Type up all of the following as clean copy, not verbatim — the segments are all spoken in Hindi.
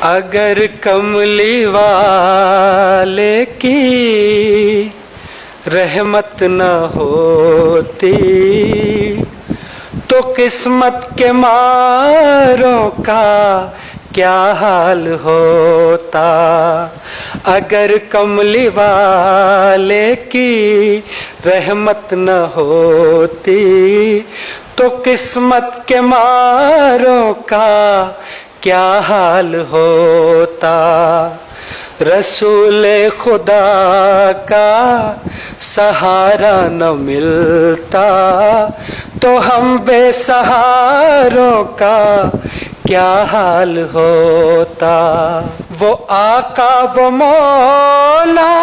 अगर कमली वाले की रहमत न होती तो किस्मत के मारों का क्या हाल होता। अगर कमली वाले की रहमत न होती तो किस्मत के मारों का क्या हाल होता। रसूल खुदा का सहारा न मिलता तो हम बेसहारों का क्या हाल होता। वो आका वो मौला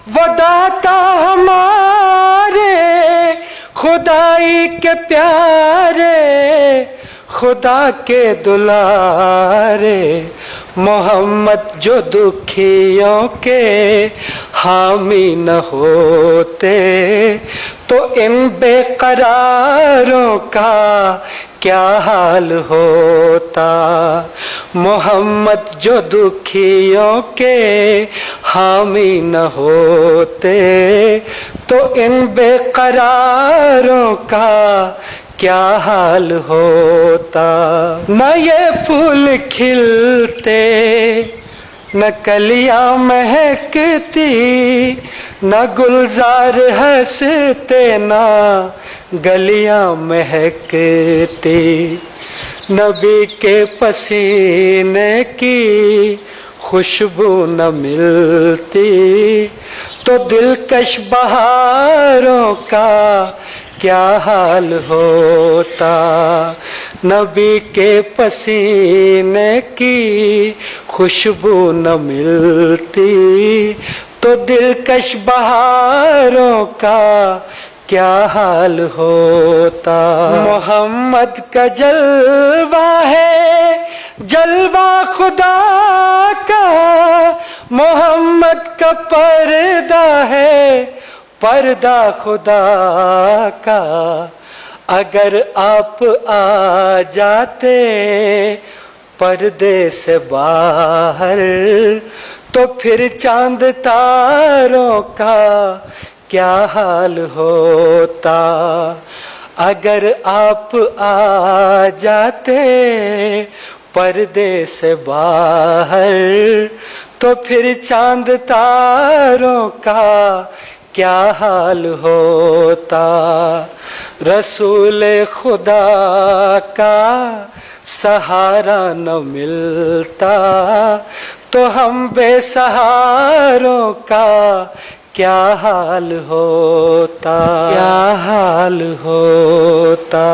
वो दाता हमारे, खुदाई के प्यारे खुदा के दुलारे, मोहम्मद जो दुखियों के हामी न होते तो इन बेकरारों का क्या हाल होता। मोहम्मद जो दुखियों के हामी न होते तो इन बेकरारों का क्या हाल होता। न ये फूल खिलते न कलियां महकती, न गुलजार हंसते न गलियां महकती। नबी के पसीने की खुशबू न मिलती तो दिलकश बहारों का क्या हाल होता। नबी के पसीने की खुशबू न मिलती तो दिलकश बहारों का क्या हाल होता। मोहम्मद का जलवा है जलवा खुदा का, मोहम्मद का पर्दा है पर्दा खुदा का। अगर आप आ जाते पर्दे से बाहर तो फिर चांद तारों का क्या हाल होता। अगर आप आ जाते पर्दे से बाहर तो फिर चांद तारों का क्या हाल होता। रसूल खुदा का सहारा न मिलता तो हम बेसहारों का क्या हाल होता। क्या हाल होता।